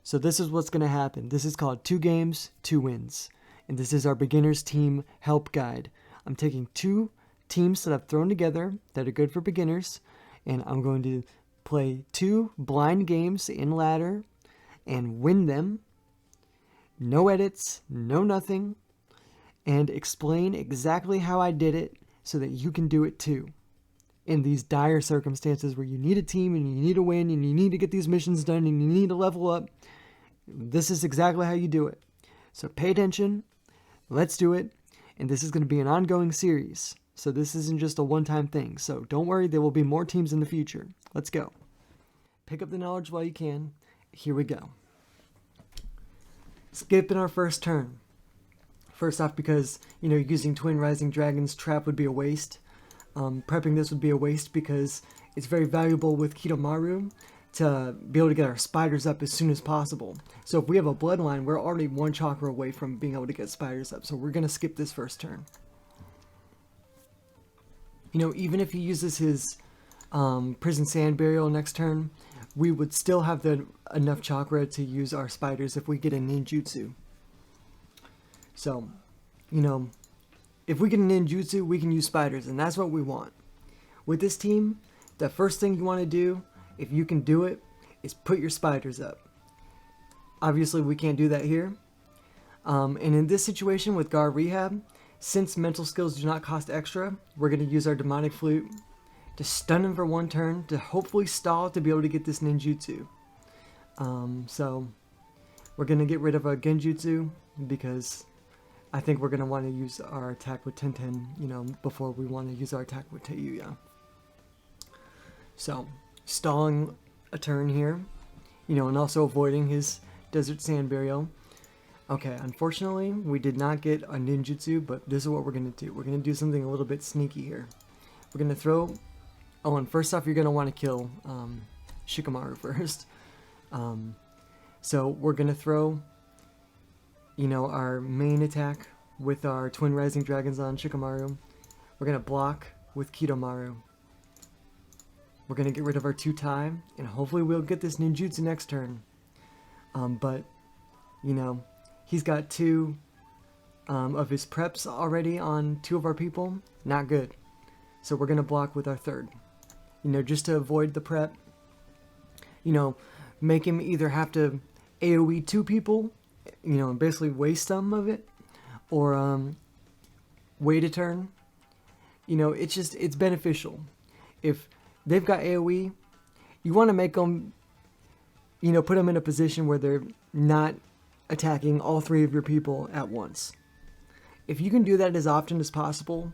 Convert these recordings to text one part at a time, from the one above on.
So this is what's going to happen. This is called 2 games, 2 wins. And this is our beginner's team help guide. I'm taking 2 teams that I've thrown together that are good for beginners, and I'm going to play 2 blind games in ladder and win them. No edits, no nothing, and explain exactly how I did it so that you can do it too. In these dire circumstances where you need a team and you need to win and you need to get these missions done and you need to level up, this is exactly how you do it. So pay attention, let's do it, and this is going to be an ongoing series. So this isn't just a one-time thing. So don't worry, there will be more teams in the future. Let's go. Pick up the knowledge while you can. Here we go. Skip in our first turn. First off, because, using Twin Rising Dragon's trap would be a waste. Prepping this would be a waste because it's very valuable with Kidomaru to be able to get our spiders up as soon as possible. So if we have a bloodline, we're already 1 chakra away from being able to get spiders up. So we're going to skip this first turn. Even if he uses his Prison Sand Burial next turn, we would still have enough chakra to use our spiders if we get a ninjutsu. So, if we get a ninjutsu, we can use spiders, and that's what we want. With this team, the first thing you want to do, if you can do it, is put your spiders up. Obviously, we can't do that here. And in this situation with Gar Rehab, since mental skills do not cost extra, we're going to use our Demonic Flute to stun him for 1 turn, to hopefully stall to be able to get this ninjutsu. So, we're going to get rid of our genjutsu, because I think we're going to want to use our attack with Tenten, before we want to use our attack with Teyuya. So, stalling a turn here, and also avoiding his Desert Sand Burial. Okay, unfortunately, we did not get a ninjutsu, but this is what we're going to do. We're going to do something a little bit sneaky here. We're going to throw... Oh, and first off, you're going to want to kill Shikamaru first. So we're going to throw, our main attack with our Twin Rising Dragons on Shikamaru. We're going to block with Kidomaru. We're going to get rid of our 2 Tai, and hopefully we'll get this ninjutsu next turn. But, he's got 2 of his preps already on 2 of our people. Not good. So we're going to block with our 3rd. Just to avoid the prep. Make him either have to AoE 2 people, and basically waste some of it, or wait a turn. It's beneficial. If they've got AoE, you want to make them, put them in a position where they're not attacking all 3 of your people at once. If you can do that as often as possible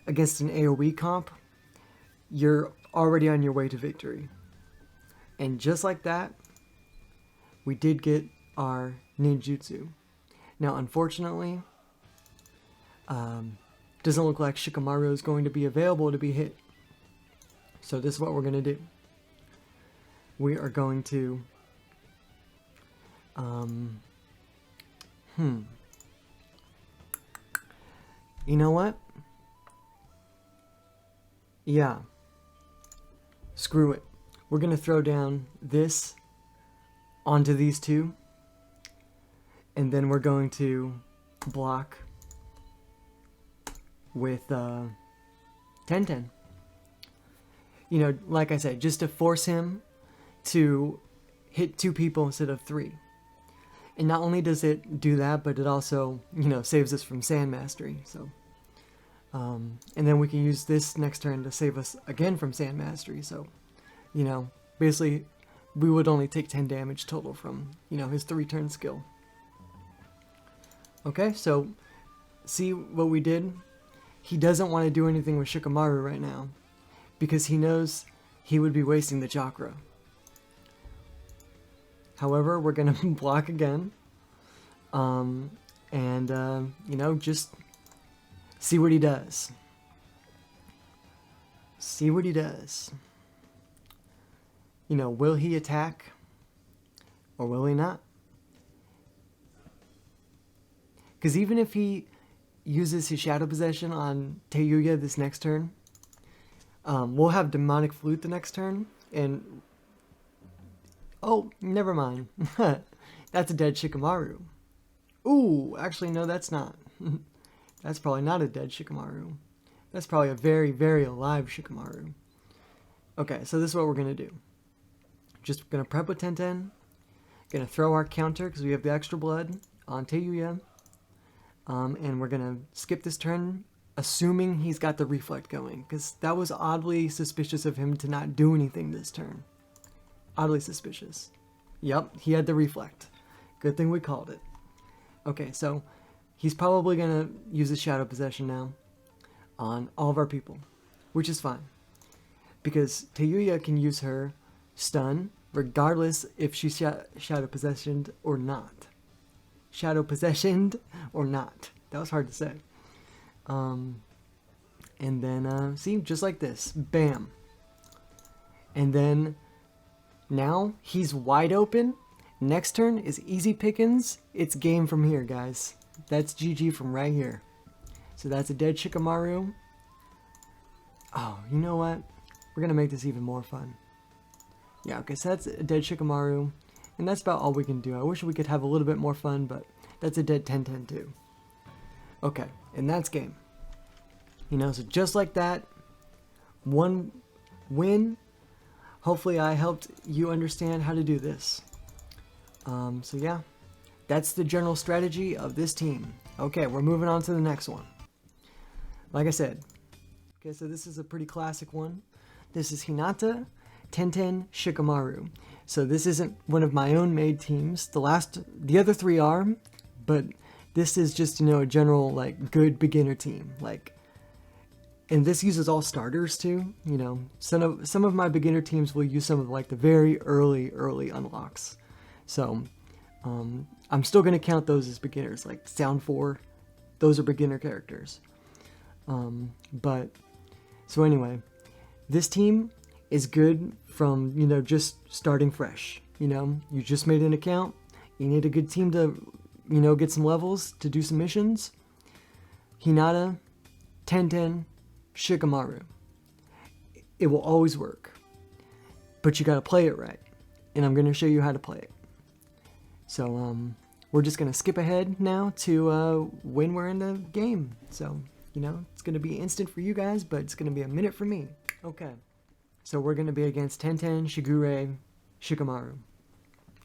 against an AoE comp, you're already on your way to victory. And just like that, we did get our ninjutsu. Now, unfortunately, doesn't look like Shikamaru is going to be available to be hit. So this is what we're going to do. We are going to... You know what? Yeah. Screw it. We're going to throw down this onto these 2. And then we're going to block with Tenten. Like I said, just to force him to hit 2 people instead of 3. And not only does it do that, but it also, saves us from Sand Mastery. So, and then we can use this next turn to save us again from Sand Mastery. So, basically, we would only take 10 damage total from, his 3-turn skill. Okay, so, see what we did? He doesn't want to do anything with Shikamaru right now, because he knows he would be wasting the chakra. However, we're going to block again, and, just see what he does. See what he does. Will he attack, or will he not? Because even if he uses his Shadow Possession on Teyuya this next turn, we'll have Demonic Flute the next turn, and Oh, never mind. That's a dead Shikamaru. Ooh, actually, no, that's not. That's probably not a dead Shikamaru. That's probably a very, very alive Shikamaru. Okay, so this is what we're going to do. Just going to prep with Tenten. Going to throw our counter, because we have the extra blood, on Teyuya. And we're going to skip this turn, assuming he's got the reflect going. Because that was oddly suspicious of him to not do anything this turn. Oddly suspicious. Yep, he had the reflect. Good thing we called it. Okay, so he's probably going to use his Shadow Possession now on all of our people, which is fine. Because Teyuya can use her stun regardless if she's Shadow Possessioned or not. Shadow Possessioned or not. That was hard to say. And then, see, just like this. Bam. And then, now, he's wide open. Next turn is easy pickings. It's game from here, guys. That's GG from right here. So that's a dead Shikamaru. Oh, you know what? We're going to make this even more fun. Yeah, okay, so that's a dead Shikamaru. And that's about all we can do. I wish we could have a little bit more fun, but that's a dead 10-10 too. Okay, and that's game. You know, so just like that, one win. Hopefully I helped you understand how to do this. So yeah, that's the general strategy of this team. Okay, we're moving on to the next one. Like I said, okay, so this is a pretty classic one. This is Hinata, Tenten, Shikamaru. So this isn't one of my own made teams. The other three are, but this is just, you know, a general, like, good beginner team. Like, and this uses all starters too. You know, some of my beginner teams will use some of, like, the very early unlocks. So, I'm still going to count those as beginners, like Sound 4. Those are beginner characters. But, so anyway, this team is good from, you know, just starting fresh. You know, you just made an account. You need a good team to, you know, get some levels, to do some missions. Hinata, Tenten, Shikamaru. It will always work. But you got to play it right. And I'm going to show you how to play it. So, we're just going to skip ahead now to when we're in the game. So, you know, it's going to be instant for you guys, but it's going to be a minute for me. Okay. So we're going to be against Tenten, Shigure, Shikamaru.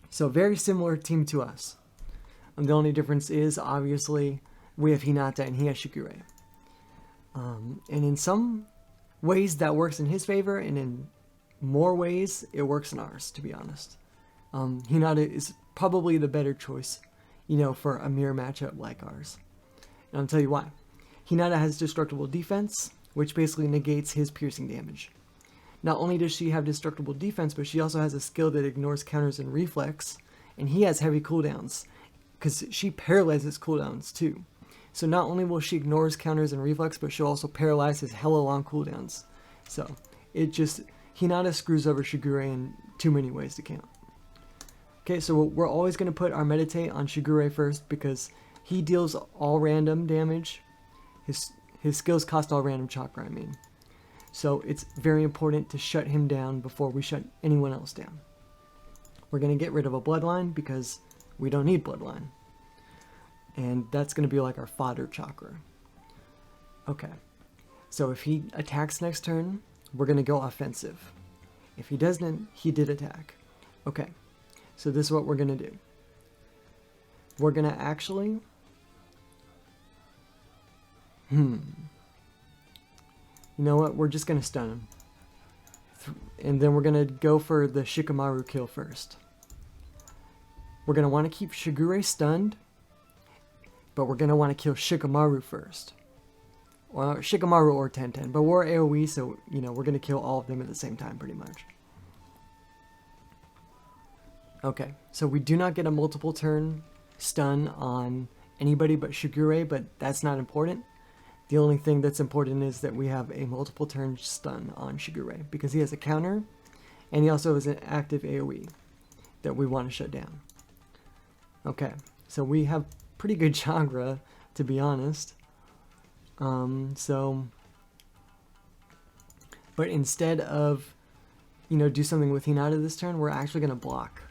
So very similar team to us. The only difference is, obviously, we have Hinata and he has Shigure. And in some ways that works in his favor, and in more ways it works in ours, to be honest. Hinata is probably the better choice, you know, for a mirror matchup like ours. And I'll tell you why. Hinata has destructible defense, which basically negates his piercing damage. Not only does she have destructible defense, but she also has a skill that ignores counters and reflex, and he has heavy cooldowns, because she paralyzes cooldowns too. So not only will she ignore his counters and reflex, but she'll also paralyze his hella long cooldowns. So, Hinata screws over Shigure in too many ways to count. Okay, so we're always going to put our Meditate on Shigure first, because he deals all random damage. His skills cost all random chakra, I mean. So it's very important to shut him down before we shut anyone else down. We're going to get rid of a bloodline because we don't need bloodline. And that's going to be like our fodder chakra. Okay. So if he attacks next turn, we're going to go offensive. If he doesn't, he did attack. Okay. So this is what we're going to do. We're going to actually... You know what? We're just going to stun him. And then we're going to go for the Shikamaru kill first. We're going to want to keep Shigure stunned, but we're going to want to kill Shikamaru first. Or Shikamaru or Tenten, but we're AoE, so, you know, we're going to kill all of them at the same time, pretty much. Okay, so we do not get a multiple turn stun on anybody but Shigure, but that's not important. The only thing that's important is that we have a multiple turn stun on Shigure, because he has a counter, and he also has an active AoE that we want to shut down. Okay, so we have pretty good chakra, to be honest. But instead of do something with Hinata this turn, we're actually going to block.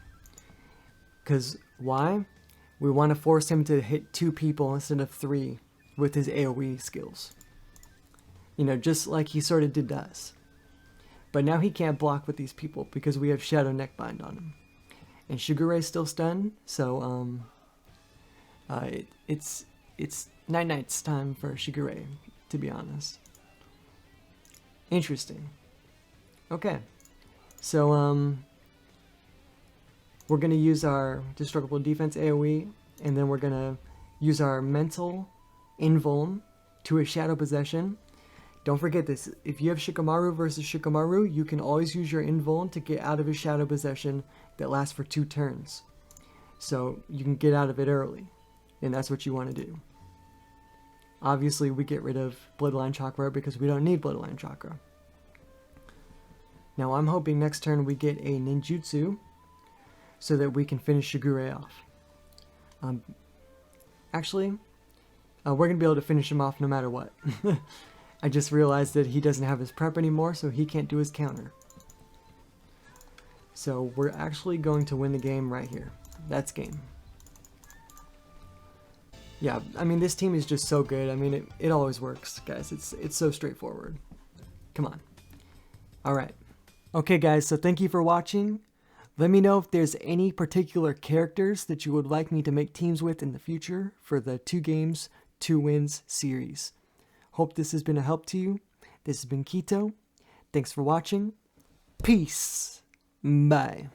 Because why? We want to force him to hit 2 people instead of 3 with his AoE skills. Just like he sort of did to us. But now he can't block with these people because we have Shadow Neckbind on him. And Sugare's still stunned, so it's night-night's time for Shigure, to be honest. Interesting. Okay. So, we're going to use our Destructible Defense AoE, and then we're going to use our Mental Invuln to a Shadow Possession. Don't forget this, if you have Shikamaru versus Shikamaru, you can always use your Invuln to get out of his Shadow Possession that lasts for 2 turns. So you can get out of it early, and that's what you want to do. Obviously, we get rid of Bloodline Chakra because we don't need Bloodline Chakra. Now I'm hoping next turn we get a Ninjutsu so that we can finish Shigure off. Actually, we're going to be able to finish him off no matter what. I just realized that he doesn't have his prep anymore, so he can't do his counter. So we're actually going to win the game right here. That's game. Yeah, I mean, this team is just so good. I mean, it always works, guys. It's so straightforward. Come on. All right. Okay, guys, so thank you for watching. Let me know if there's any particular characters that you would like me to make teams with in the future for the 2 games, 2 wins series. Hope this has been a help to you. This has been Kito. Thanks for watching. Peace. Bye.